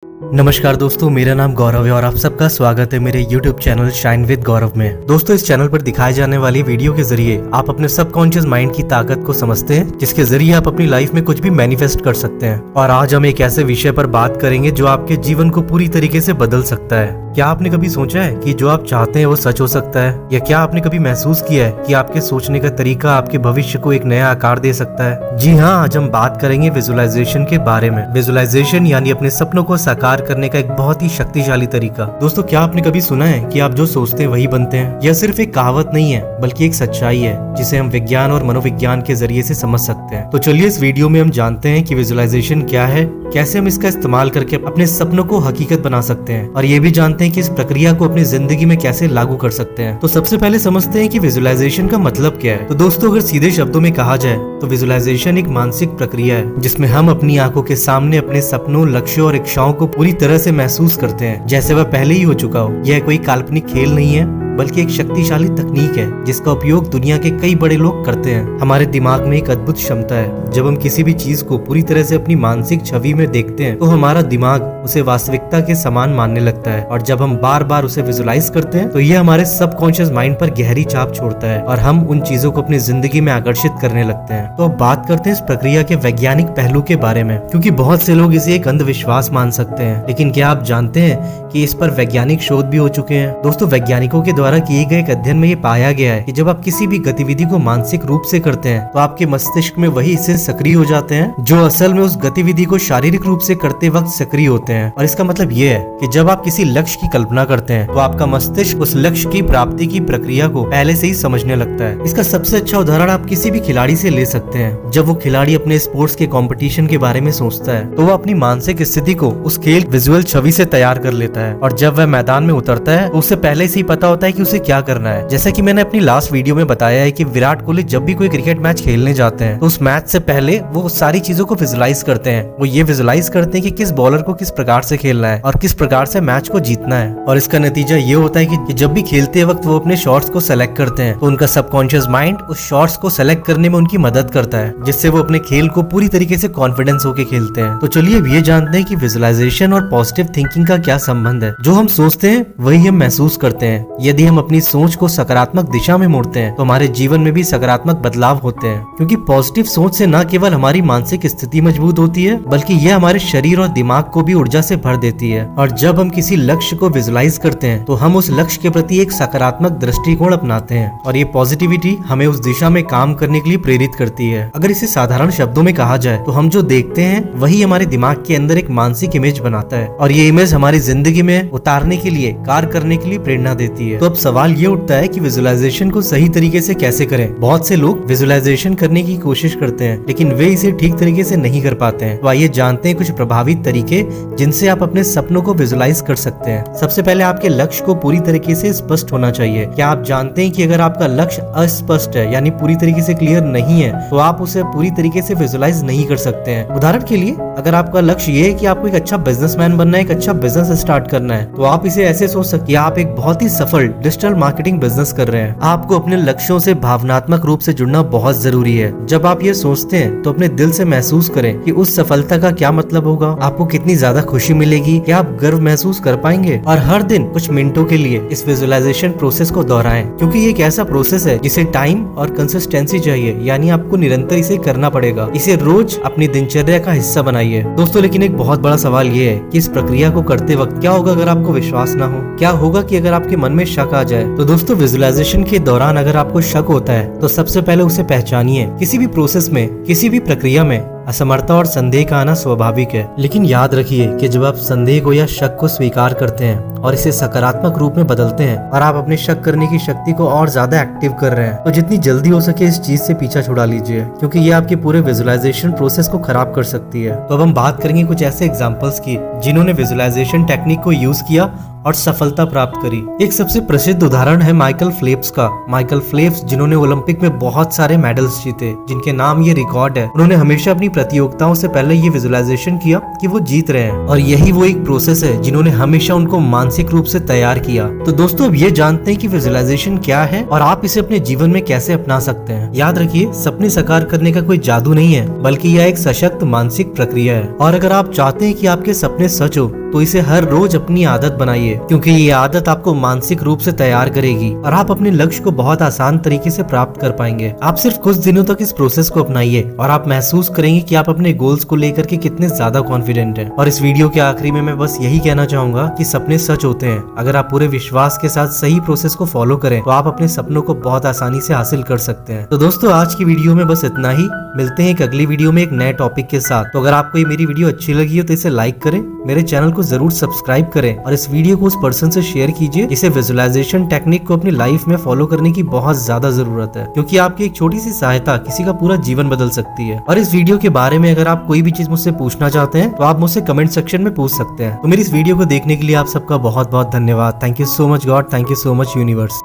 नमस्कार दोस्तों, मेरा नाम गौरव है और आप सबका स्वागत है मेरे YouTube चैनल शाइन विद गौरव में। दोस्तों, इस चैनल पर दिखाए जाने वाली वीडियो के जरिए आप अपने सबकॉन्शियस माइंड की ताकत को समझते हैं, जिसके जरिए आप अपनी लाइफ में कुछ भी मैनिफेस्ट कर सकते हैं। और आज हम एक ऐसे विषय पर बात करेंगे जो आपके जीवन को पूरी तरीके से बदल सकता है। क्या आपने कभी सोचा है कि जो आप चाहते हैं वो सच हो सकता है? या क्या आपने कभी महसूस किया है कि आपके सोचने का तरीका आपके भविष्य को एक नया आकार दे सकता है? जी हाँ, आज हम बात करेंगे विजुअलाइजेशन के बारे में। विजुअलाइजेशन यानी अपने सपनों को साकार करने का एक बहुत ही शक्तिशाली तरीका। दोस्तों, क्या आपने कभी सुना है कि आप जो सोचते हैं वही बनते हैं? यह सिर्फ एक कहावत नहीं है, बल्कि एक सच्चाई है जिसे हम विज्ञान और मनोविज्ञान के जरिए से समझ सकते हैं। तो चलिए इस वीडियो में हम जानते हैं कि विजुअलाइजेशन क्या है, कैसे हम इसका इस्तेमाल करके अपने सपनों को हकीकत बना सकते हैं, और ये भी जानते हैं कि इस प्रक्रिया को अपनी जिंदगी में कैसे लागू कर सकते हैं। तो सबसे पहले समझते हैं कि विजुअलाइजेशन का मतलब क्या है। तो दोस्तों, अगर सीधे शब्दों में कहा जाए तो विजुअलाइजेशन एक मानसिक प्रक्रिया है जिसमें हम अपनी आंखों के सामने अपने सपनों, लक्ष्यों और इच्छाओं को पूरी तरह से महसूस करते हैं जैसे वह पहले ही हो चुका हो। यह कोई काल्पनिक खेल नहीं है, बल्कि एक शक्तिशाली तकनीक है जिसका उपयोग दुनिया के कई बड़े लोग करते हैं। हमारे दिमाग में एक अद्भुत क्षमता है, जब हम किसी भी चीज को पूरी तरह से अपनी मानसिक छवि में देखते हैं तो हमारा दिमाग उसे वास्तविकता के समान मानने लगता है। और जब हम बार बार उसे विजुअलाइज करते हैं तो यह हमारे सबकॉन्शियस माइंड पर गहरी छाप छोड़ता है और हम उन चीजों को अपनी जिंदगी में आकर्षित करने लगते हैं। तो अब बात करते हैं इस प्रक्रिया के वैज्ञानिक पहलू के बारे में, क्योंकि बहुत से लोग इसे एक अंधविश्वास मान सकते हैं, लेकिन क्या आप जानते हैं कि इस पर वैज्ञानिक शोध भी हो चुके हैं। दोस्तों, वैज्ञानिकों के द्वारा किए गए एक अध्ययन में ये पाया गया है कि जब आप किसी भी गतिविधि को मानसिक रूप से करते हैं तो आपके मस्तिष्क में वही हिस्से सक्रिय हो जाते हैं जो असल में उस गतिविधि को शारीरिक रूप से करते वक्त सक्रिय होते हैं। और इसका मतलब ये है कि जब आप किसी लक्ष्य की कल्पना करते हैं तो आपका मस्तिष्क उस लक्ष्य की प्राप्ति की प्रक्रिया को पहले से ही समझने लगता है। इसका सबसे अच्छा उदाहरण आप किसी भी खिलाड़ी से ले सकते हैं। जब वो खिलाड़ी अपने स्पोर्ट्स के कंपटीशन के बारे में सोचता है तो वो अपनी मानसिक स्थिति को उस खेल विजुअल छवि से तैयार कर लेता है, और जब वह मैदान में उतरता है तो उसे पहले से ही पता होता है कि उसे क्या करना है। जैसा कि मैंने अपनी लास्ट वीडियो में बताया है कि विराट कोहली जब भी कोई क्रिकेट मैच खेलने जाते हैं तो उस मैच से पहले वो सारी चीजों को विजुअलाइज करते हैं। वो ये विजुअलाइज करते हैं कि किस बॉलर को किस प्रकार से खेलना है और किस प्रकार से मैच को जीतना है। और इसका नतीजा ये होता है कि जब भी खेलते वक्त वो अपने शॉट्स को सेलेक्ट करते हैं तो उनका सबकॉन्शियस माइंड उस शॉट्स को सेलेक्ट करने में उनकी मदद करता है, जिससे वो अपने खेल को पूरी तरीके से कॉन्फिडेंस होकर खेलते हैं। तो चलिए अब ये जानते हैं कि विजुअलाइजेशन और पॉजिटिव थिंकिंग का क्या संबंध है। जो हम सोचते हैं वही हम महसूस करते हैं। यदि हम अपनी सोच को सकारात्मक दिशा में मोड़ते हैं तो हमारे जीवन में भी सकारात्मक बदलाव होते हैं, क्योंकि पॉजिटिव सोच से न केवल हमारी मानसिक स्थिति मजबूत होती है बल्कि यह हमारे शरीर और दिमाग को भी ऊर्जा से भर देती है। और जब हम किसी लक्ष्य को विजुअलाइज करते हैं तो हम उस लक्ष्य के प्रति एक सकारात्मक दृष्टिकोण अपनाते हैं, और ये पॉजिटिविटी हमें उस दिशा में काम करने के लिए प्रेरित करती है। अगर इसे साधारण शब्दों में कहा जाए तो हम जो देखते हैं वही हमारे दिमाग के अंदर एक मानसिक इमेज बनाता है, और ये इमेज हमारी जिंदगी में उतारने के लिए, कार्य करने के लिए प्रेरणा देती है। तो अब सवाल ये उठता है कि विजुअलाइजेशन को सही तरीके से कैसे करें। बहुत से लोग विजुअलाइजेशन करने की कोशिश करते हैं लेकिन वे इसे ठीक तरीके से नहीं कर पाते हैं। तो आइए जानते हैं कुछ प्रभावी तरीके जिनसे आप अपने सपनों को विजुअलाइज कर सकते हैं। सबसे पहले आपके लक्ष्य को पूरी तरीके से स्पष्ट होना चाहिए। क्या आप जानते हैं कि अगर आपका लक्ष्य अस्पष्ट है यानी पूरी तरीके से क्लियर नहीं है तो आप उसे पूरी तरीके से विजुअलाइज नहीं कर सकते हैं। उदाहरण के लिए, अगर आपका लक्ष्य ये है कि आपको एक अच्छा बिजनेसमैन बनना है, एक अच्छा बिजनेस स्टार्ट करना है, तो आप इसे ऐसे सोच सकते हैं, आप एक बहुत ही सफल डिजिटल मार्केटिंग बिजनेस कर रहे हैं। आपको अपने लक्ष्यों से भावनात्मक रूप से जुड़ना बहुत जरूरी है। जब आप ये सोचते हैं तो अपने दिल से महसूस करें कि उस सफलता का क्या मतलब होगा, आपको कितनी ज्यादा खुशी मिलेगी, क्या आप गर्व महसूस कर पाएंगे। और हर दिन कुछ मिनटों के लिए इस विजुअलाइजेशन प्रोसेस को दोहराएं, क्योंकि ये एक ऐसा प्रोसेस है जिसे टाइम और कंसिस्टेंसी चाहिए, यानी आपको निरंतर इसे करना पड़ेगा। इसे रोज अपनी दिनचर्या का हिस्सा बनाइए। दोस्तों, लेकिन एक बहुत बड़ा सवाल ये है कि इस प्रक्रिया को करते वक्त क्या होगा अगर आपको विश्वास ना हो, क्या होगा कि अगर आपके मन में शक आ जाए। तो दोस्तों, विजुअलाइजेशन के दौरान अगर आपको शक होता है तो सबसे पहले उसे पहचानिए। किसी भी प्रोसेस में, किसी भी प्रक्रिया में असमर्थता और संदेह का आना स्वाभाविक है, लेकिन याद रखिए कि जब आप संदेह को या शक को स्वीकार करते हैं और इसे सकारात्मक रूप में बदलते हैं और आप अपने शक करने की शक्ति को और ज्यादा एक्टिव कर रहे हैं, तो जितनी जल्दी हो सके इस चीज से पीछा छुड़ा लीजिए, क्योंकि ये आपके पूरे विजुअलाइजेशन प्रोसेस को खराब कर सकती है। तो अब हम बात करेंगे कुछ ऐसे एग्जांपल्स की जिन्होंने विजुअलाइजेशन टेक्निक को यूज किया और सफलता प्राप्त करी। एक सबसे प्रसिद्ध उदाहरण है माइकल फेल्प्स का। माइकल फेल्प्स, जिन्होंने ओलंपिक में बहुत सारे मेडल्स जीते, जिनके नाम ये रिकॉर्ड है, उन्होंने हमेशा अपनी प्रतियोगिताओं से पहले ये विजुअलाइजेशन किया कि वो जीत रहे हैं, और यही वो एक प्रोसेस है जिन्होंने हमेशा उनको मानसिक रूप से तैयार किया। तो दोस्तों, अब ये जानते हैं कि विजुअलाइजेशन क्या है और आप इसे अपने जीवन में कैसे अपना सकते हैं। याद रखिए, सपने साकार करने का कोई जादू नहीं है, बल्कि यह एक सशक्त मानसिक प्रक्रिया है। और अगर आप चाहते हैं कि आपके सपने सच हो तो इसे हर रोज अपनी आदत बनाइए, क्योंकि ये आदत आपको मानसिक रूप से तैयार करेगी और आप अपने लक्ष्य को बहुत आसान तरीके से प्राप्त कर पाएंगे। आप सिर्फ कुछ दिनों तक इस प्रोसेस को अपनाइए और आप महसूस करेंगे कि आप अपने गोल्स को लेकर के कितने ज्यादा कॉन्फिडेंट हैं। और इस वीडियो के आखिरी में मैं बस यही कहना चाहूंगा कि सपने सच होते हैं। अगर आप पूरे विश्वास के साथ सही प्रोसेस को फॉलो करें तो आप अपने सपनों को बहुत आसानी से हासिल कर सकते हैं। तो दोस्तों, आज की वीडियो में बस इतना ही। मिलते हैं एक अगली वीडियो में एक नए टॉपिक के साथ। तो अगर आपको ये मेरी वीडियो अच्छी लगी हो तो इसे लाइक करें, मेरे चैनल को जरूर सब्सक्राइब करें और इस वीडियो को उस पर्सन से शेयर कीजिए जिसे विजुअलाइजेशन टेक्निक को अपनी लाइफ में फॉलो करने की बहुत ज्यादा जरूरत है, क्योंकि आपकी एक छोटी सी सहायता किसी का पूरा जीवन बदल सकती है। और इस वीडियो के बारे में अगर आप कोई भी चीज मुझसे पूछना चाहते हैं तो आप मुझसे कमेंट सेक्शन में पूछ सकते हैं। तो मेरी इस वीडियो को देखने के लिए आप सबका बहुत बहुत धन्यवाद। Thank you so much God, thank you so much universe.